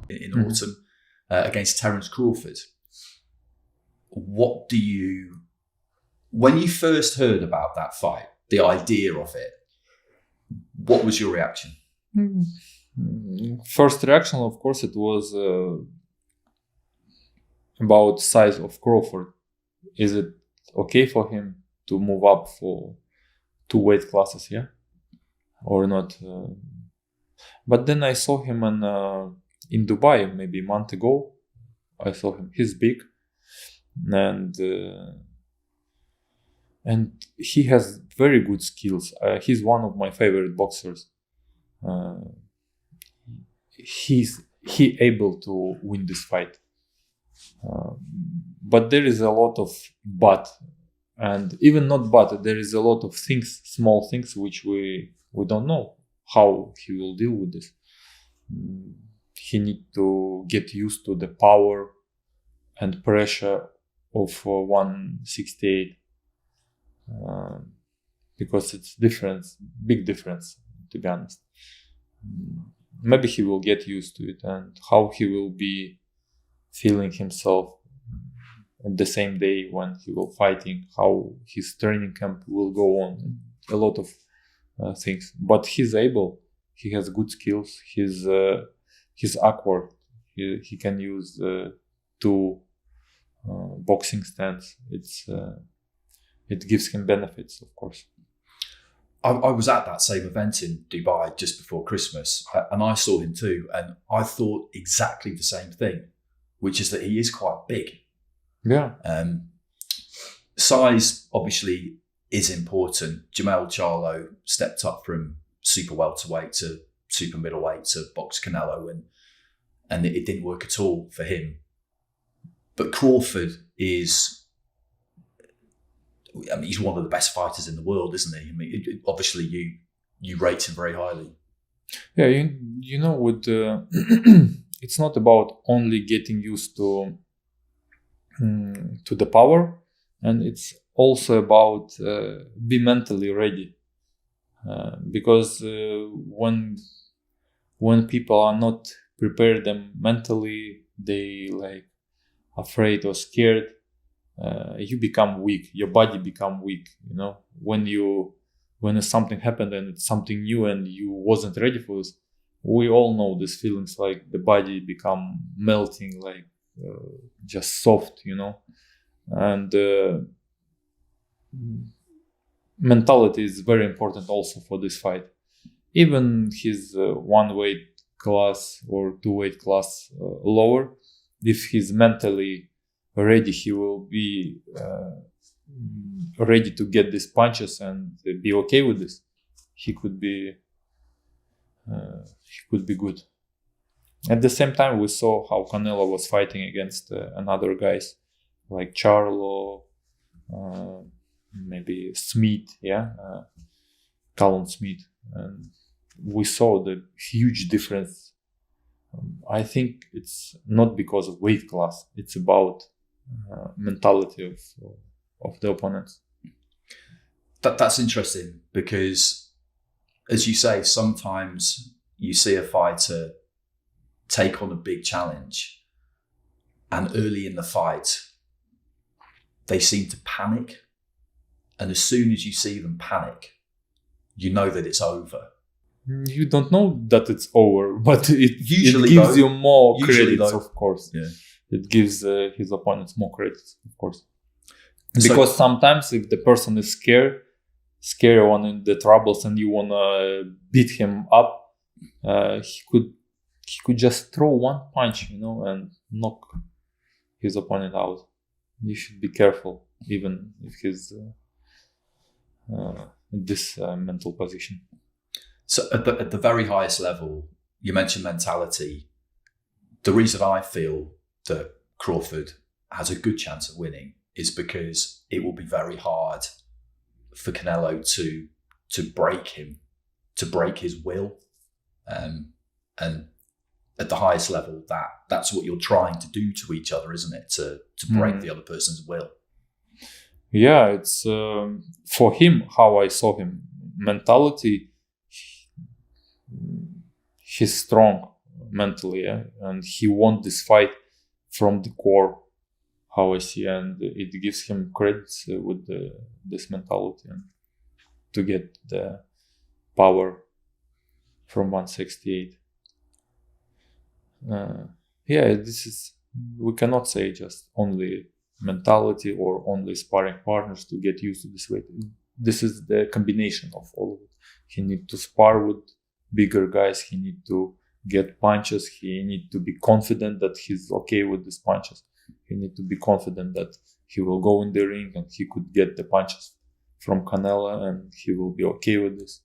in autumn against Terence Crawford. When you first heard about that fight, the idea of it, what was your reaction? First reaction, of course, it was about size of Crawford. Is it okay for him to move up for 2 weight classes, or not? But then I saw him in Dubai maybe a month ago. I saw him. He's big, and he has very good skills. He's one of my favorite boxers. He able to win this fight. But there is a lot of but, and even not but, there is a lot of things, small things, which we don't know how he will deal with this. He need to get used to the power and pressure of 168, because it's big difference, to be honest. Maybe he will get used to it, and how he will be feeling himself at the same day when he will fighting, how his training camp will go on, a lot of things. But he's able. He has good skills. He's awkward. He can use 2 boxing stands. It gives him benefits, of course. I was at that same event in Dubai just before Christmas, and I saw him too, and I thought exactly the same thing, which is that he is quite big. Yeah. Size obviously is important. Jamel Charlo stepped up from super welterweight to super middleweight to box Canelo, and it didn't work at all for him. But Crawford is, I mean, he's one of the best fighters in the world, isn't he? I mean, obviously you rate him very highly. Yeah, you know, with it's not about only getting used to the power, and it's also about be mentally ready, because when people are not prepared them mentally, they like afraid or scared. You become weak. Your body become weak. You know, when something happened and it's something new and you wasn't ready for this. We all know these feelings, like the body become melting, like just soft, you know. And mentality is very important also for this fight. Even his 1 weight class or 2 weight class lower, if he's mentally ready, he will be ready to get these punches and be okay with this. He could be good. At the same time, we saw how Canelo was fighting against another guys like Charlo, maybe Smith, Callum Smith, and we saw the huge difference. I think it's not because of weight class; it's about mentality of the opponents. That's interesting, because, as you say, sometimes you see a fighter take on a big challenge, and early in the fight, they seem to panic. And as soon as you see them panic, you know that it's over. You don't know that it's over, but it gives you more credits, of course. Yeah. It gives his opponents more credits, of course. Because sometimes if the person is scared one in the troubles and you wanna beat him up, he could just throw one punch, you know, and knock his opponent out. You should be careful, even if he's in this mental position. So at the very highest level, you mentioned mentality. The reason I feel that Crawford has a good chance of winning is because it will be very hard for Canelo to break him, to break his will. And at the highest level, that's what you're trying to do to each other, isn't it? To break the other person's will. Yeah, it's for him, how I saw him, mentality, he's strong. mentally, yeah? And he won this fight from the core, how I see, and it gives him credits with this mentality and to get the power from 168. This is, we cannot say just only mentality or only sparring partners to get used to this weight. This is the combination of all of it. He need to spar with bigger guys. He need to get punches. He need to be confident that he's okay with these punches. He need to be confident that he will go in the ring and he could get the punches from Canelo and he will be okay with this.